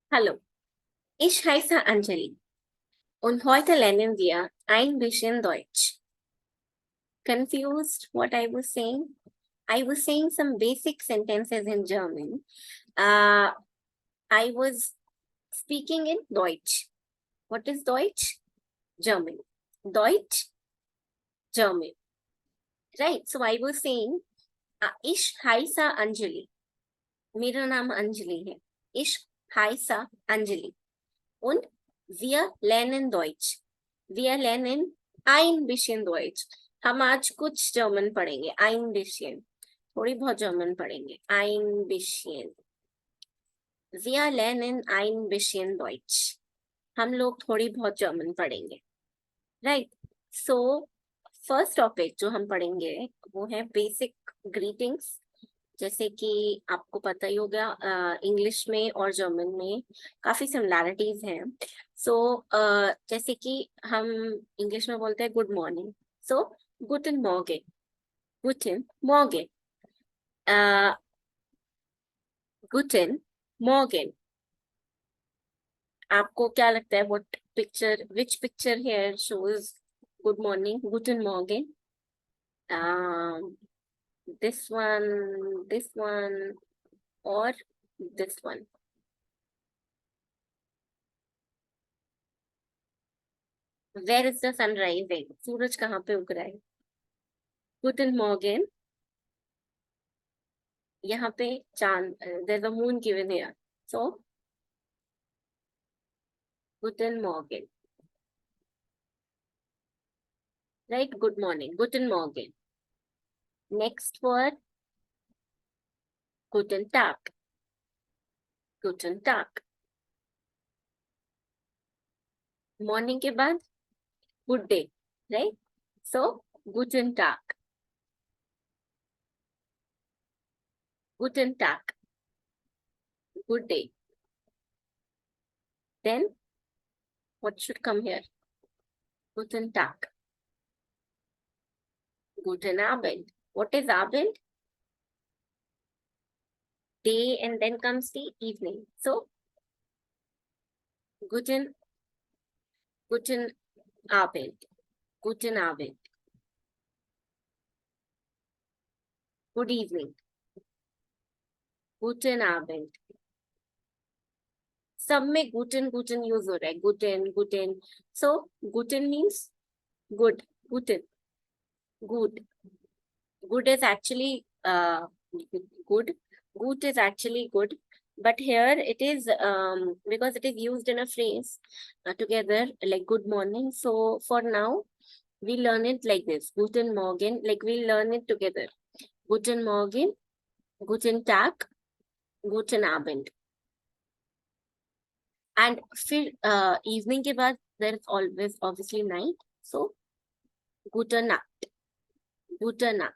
Hallo, ich heiße Anjali und heute lernen wir ein bisschen Deutsch. Confused what I was saying? I was saying some basic sentences in German. Uh, I was speaking in Deutsch. What is Deutsch? German. Deutsch, German. Right. So I was saying, ich heiße Anjali. मेरा नाम अंजलि है. Ich heiße Anjali. Und wir lernen Deutsch. Wir lernen ein bisschen Deutsch. हम आज कुछ German पढ़ेंगे. Ein bisschen. थोड़ी बहुत German पढ़ेंगे. Ein bisschen. Wir lernen ein bisschen Deutsch. हम लोग थोड़ी बहुत जर्मन पढ़ेंगे. Right. So, फर्स्ट टॉपिक जो हम पढ़ेंगे वो है बेसिक ग्रीटिंग्स. जैसे कि आपको पता ही होगा इंग्लिश में और जर्मन में काफी सिमिलैरिटीज हैं. सो जैसे कि हम इंग्लिश में बोलते हैं गुड मॉर्निंग. सो गुटन मॉर्गन. गुटन मॉर्गन. गुटन मॉर्गन. आपको क्या लगता है what picture which picture here shows good morning? गुटन मॉर्गन. this one or this one? Where is the sun rising? सूरज कहाँ पे उग रहा है? Guten Morgen. यहाँ पे चांद. There's a moon given here. So Guten Morgen. Right? Good morning. Guten Morgen. Next word. Guten Tag. Guten Tag. Morning के बाद good day. Right? So Guten Tag. Guten Tag. Good day. Then what should come here? Guten Tag. Guten Abend. What is Abend? Day and then comes the evening. So Guten Abend. Guten Abend. Good evening. Guten Abend. सब में guten use हो रहा है. Guten. So guten means good. Guten. Good. Good is actually good. Good is actually good. But here it is because it is used in a phrase together like good morning. So for now we learn it like this. Guten Morgen. Like we learn it together. Guten Morgen. Guten Tag. Guten Abend. And फिर evening के बाद there is always obviously night. So gute Nacht. Gute Nacht.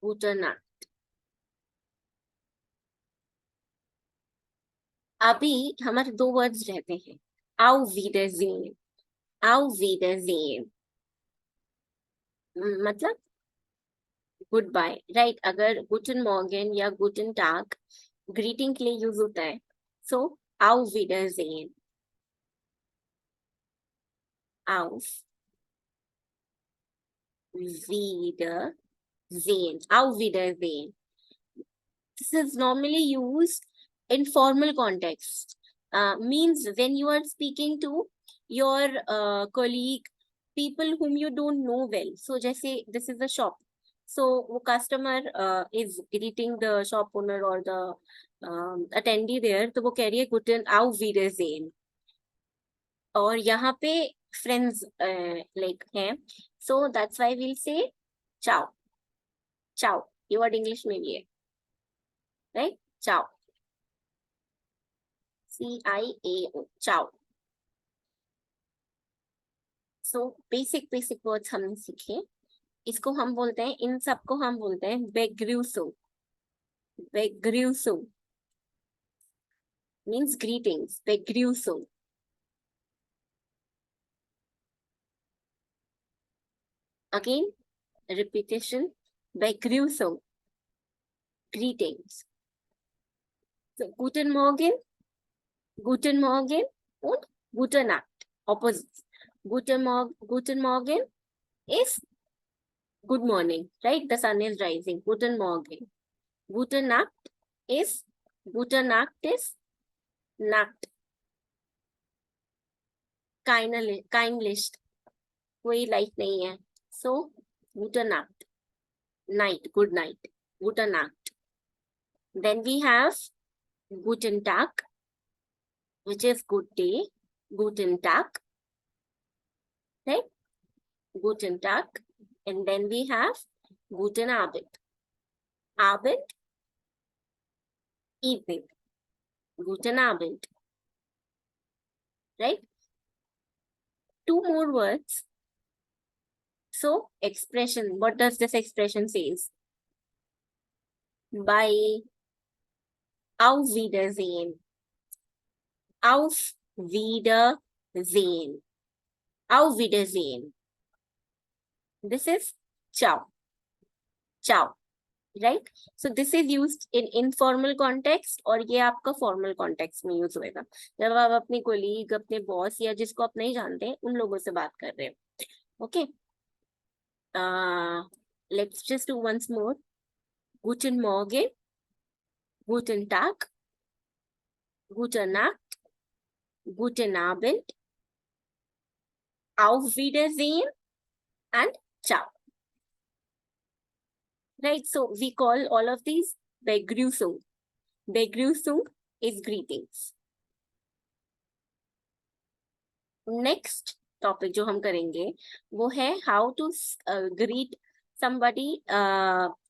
Gute Nacht. अभी हमारे दो words रहते हैं. Auf Wiedersehen. Auf Wiedersehen. मतलब good bye. Right. अगर गुटन मॉर्गन या गुटन टाग ग्रीटिंग के लिए यूज होता है. सो Auf Wiedersehen. Auf Wiedersehen. Auf Wiedersehen. This is normally used in formal context. Means when you are speaking to your colleague, people whom you don't know well. So जैसे this is a shop. So वो customer is greeting the shop owner or the attendee there. तो वो कह रही है Guten Auf Wiedersehen. और यहाँ पे friends like हैं. So that's why we'll say ciao. Ciao. ये word English में भी है. Right? Ciao. CIAO. Ciao. So basic words हमने सीखे. इसको हम बोलते हैं, इन सबको हम बोलते हैं begrüßung. Begrüßung means greetings. Begrüßung. Again, repetition. Begrüßung. Greetings. So Guten Morgen und Gute Nacht. Opposites. Guten Morgen is good morning, right? The sun is rising. Guten Morgen. Gute Nacht is Nacht. Kind list. कोई light नहीं है. So Gute Nacht. Night. Good night. Gute Nacht. Then we have Guten Tag, which is good day. Guten Tag. Right? Guten Tag. And then we have Guten Abend. Abend, evening. Guten Abend. Right? Two more words. So, expression. What does this expression says? Bye. Auf Wiedersehen. Auf Wiedersehen. Auf Wiedersehen. This is ciao. Ciao. Right? So this is used in informal context और ये आपका formal context में use होएगा. जब आप अपनी colleague, अपने boss या जिसको आप नहीं जानते उन लोगों से बात कर रहे हो. Okay. Let's just do once more. Guten Morgen, Guten Tag, Gute Nacht, Guten Abend, Auf Wiedersehen, and ciao. Right, so we call all of these Begrüßung. Begrüßung is greetings. Next topic जो हम करेंगे वो है how to greet somebody,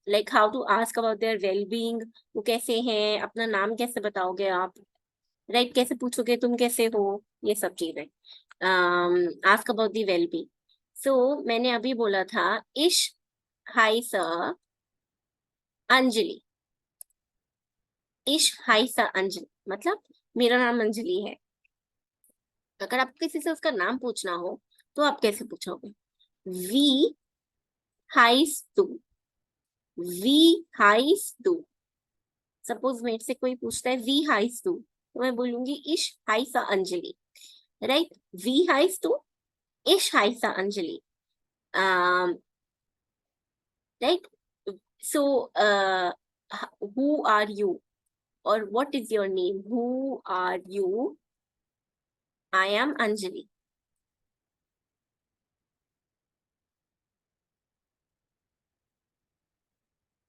like how to ask about their well-being. वो कैसे हैं, अपना नाम कैसे बताओगे आप, right? कैसे पूछोगे तुम कैसे हो, ये सब चीजें. Ask about the well-being. So मैंने अभी बोला था इश हाय सर अंजलि. इश हाय सर अंजलि मतलब मेरा नाम अंजलि है. अगर आपको किसी से उसका नाम पूछना हो तो आप कैसे पूछोगे? वी हाइस तू. वी हाइस तू. सपोज मेरे से कोई पूछता है वी हाइस तू तो मैं बोलूंगी इश हाइसा अंजलि. राइट? वी हाइस तू, इश हाइसा Anjali. Right? So who are you or what is your name? Who are you? I am Anjali.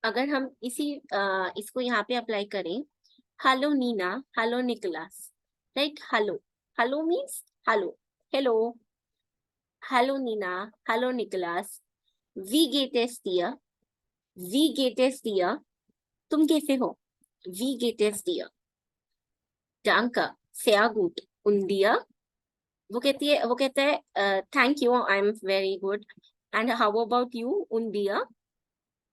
अगर हम इसको यहाँ पे अप्लाई करें, hello Nina, hello Nicholas. Right? Hello means hello. Hello Nina, hello Nicholas. We get as दिया. तुम कैसे हो? वी गेट एस दिया. डांका sehr gut und dir? वो कहता है thank you, I am very good. And how about you und dir?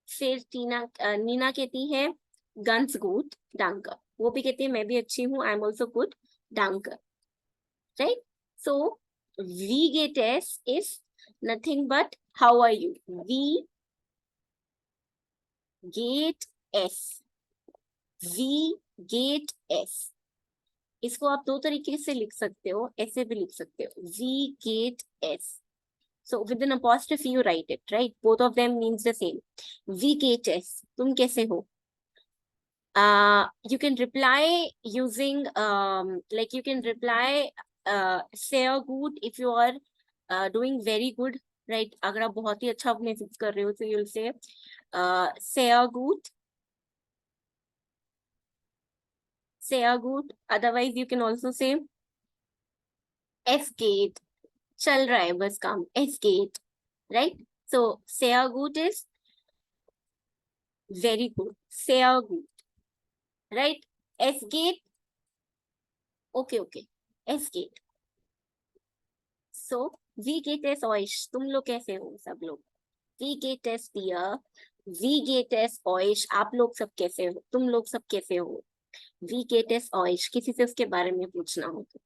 फिर नीना कहती है ganz gut, danke. वो भी कहती है मैं भी अच्छी हूँ, I am also good, danke. Right? So we get s is nothing but how are you? We get s. We get s. इसको आप दो तरीके से लिख सकते हो, ऐसे भी लिख सकते हो. We get s. So with an apostrophe you write it, right? Both of them means the same. We get s. तुम कैसे हो? You can reply using like you can reply sehr gut if you are doing very good, right? अगर आप बहुत ही अच्छा message कर रहे हो तो you'll say sehr gut. Sehr gut. Otherwise you can also say es geht. चल रहा है बस काम. Es geht. Right? So sehr gut is very good. Sehr gut. Right? Es geht. Okay. Es geht. So wie geht es euch? तुम लोग कैसे हो सब लोग? Wie geht es dir? Wie geht es euch? आप लोग सब कैसे हो? तुम लोग सब कैसे हो? Wie geht es euch? किसी से उसके बारे में पूछना हो तो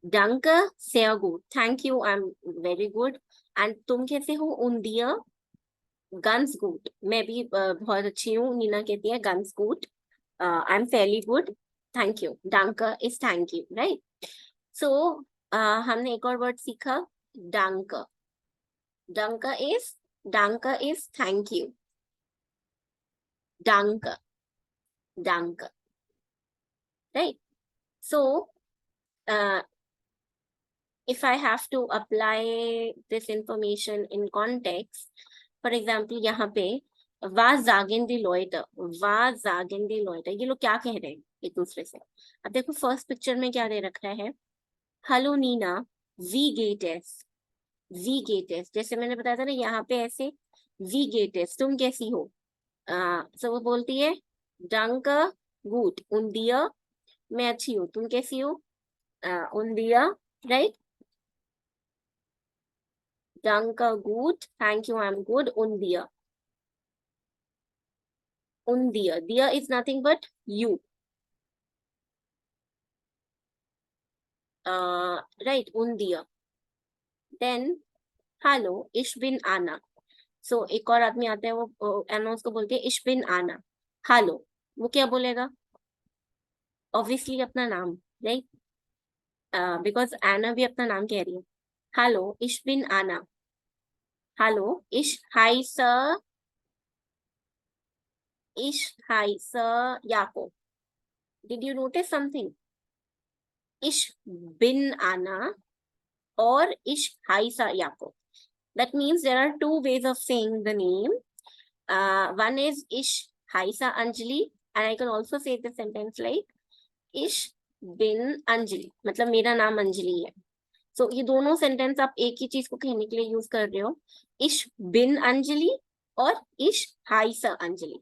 danke, sehr gut. Thank you, I'm very good. And तुम कैसे हो? Und dir? Ganz gut. मैं भी बहुत अच्छी हूँ. नीना कहती है ganz gut. I'm fairly good. Thank you. Danke is thank you, right? So, हमने एक और word सीखा, danke. Danke is thank you. Danke, danke, right? So, if I have to apply this information in context, for example, यहाँ पे was sagen die Leute, ये लोग क्या कह रहे हैं एक दूसरे से? अब देखो फर्स्ट पिक्चर में क्या दे रखा है, hello Nina, we get as, जैसे मैंने बताया था ना यहाँ पे ऐसे वी गेट एस, तुम कैसी हो? सो वो बोलती है डंक गुड उन दिया, मैं अच्छी हूँ, तुम कैसी हो? उन दिया, right? Danke gut, thank you, I'm good. Und dir. Und dir. Dir is nothing but you. Right, und dir. Then, hello, ich bin Anna. So, एक और आदमी आता है, वो एना उसको बोलती है ich bin Anna. Hello, वो क्या बोलेगा? Obviously अपना नाम, right? Because Anna भी अपना नाम कह रही है. Hello, ich bin Anna. Hallo, ich heiße Jakob. Did you notice something? Ich bin Anna or ich heiße Jakob. That means there are two ways of saying the name. One is ich heiße Anjali, and I can also say the sentence like ich bin Anjali. मतलब मेरा नाम अंजलि है. So ये दोनों sentence आप एक ही चीज को कहने के लिए यूज कर रहे हो. Ich bin Anjali और ich heiße Anjali.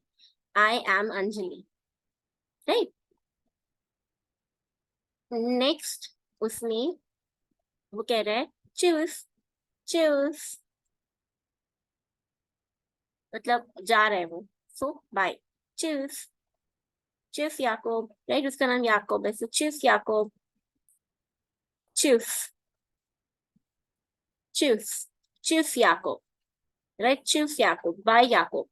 I am Anjali. Right? Next उसमें वो कह रहा है choose, choose. मतलब जा रहे हैं वो. So bye. Choose. Choose Jakob. Right? उसका नाम याकूब है. So choose Jakob. Choose. Choose. Choose Jakob. Right? Choose Jakob. Bye Jakob.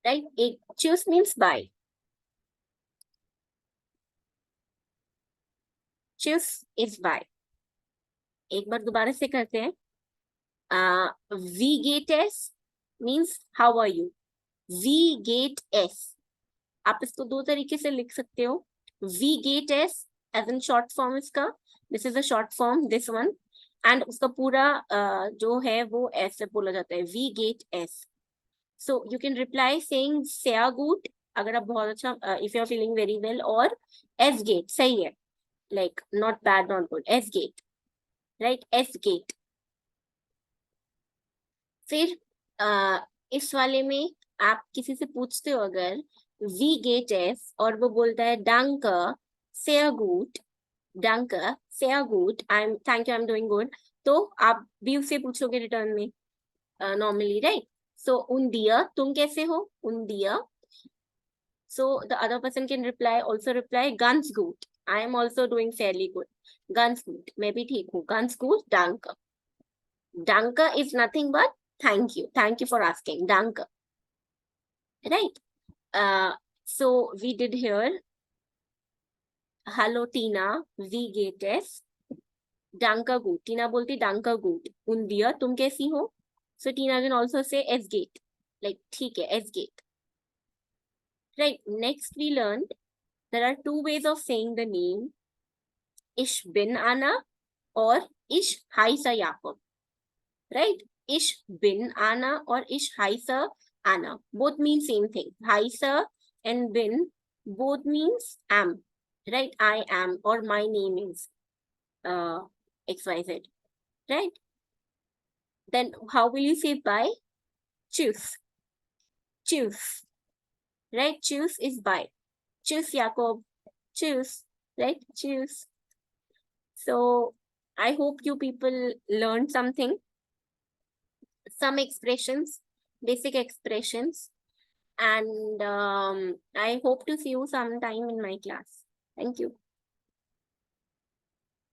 Right? एक choose means bye. Choose is bye. एक बार दोबारा से करते हैं. We get S means how are you? We get S. आप इसको दो तरीके से लिख सकते हो. We get S as in short form इसका. This is a short form, this one. And उसका पूरा जो है वो ऐसे बोला जाता है. We get S. So you can reply saying sehr gut अगर आप बहुत अच्छा if you are feeling very well, or S gate सही है. Like not bad, not good. S gate. Right? S gate. फिर इस वाले में आप किसी से पूछते हो अगर वी गेट एस और वो बोलता है danke sehr gut, danke sehr gut, thank you, I'm doing good, तो आप भी उससे पूछोगे रिटर्न में normally, right? So un dia, तुम कैसे हो? Un dia. So the other person can also reply ganz gut, I am also doing fairly good. Ganz gut, मैं भी ठीक हूँ. Ganz gut, danke. Danke is nothing but thank you. Thank you for asking. Danke. Right? So we did here. Hallo Tina, wie geht es? Danke gut. Tina बोलती danke gut. Und dir, तुम कैसी हो? So Tina can also say es geht. Like ठीक है, es geht. Right. Next we learned there are two ways of saying the name. Ich bin Anna or ich heiße Jakob. Right? Ich bin Anna or ich heiße Anna. Both mean same thing. Heiße and bin both means am. Right? I am or my name is XYZ. Right? Then how will you say bye? Choose. Choose. Right? Choose is bye. Choose Jakob. Choose. Right? Choose. So I hope you people learned something. Some expressions, basic expressions. And I hope to see you sometime in my class. Thank you.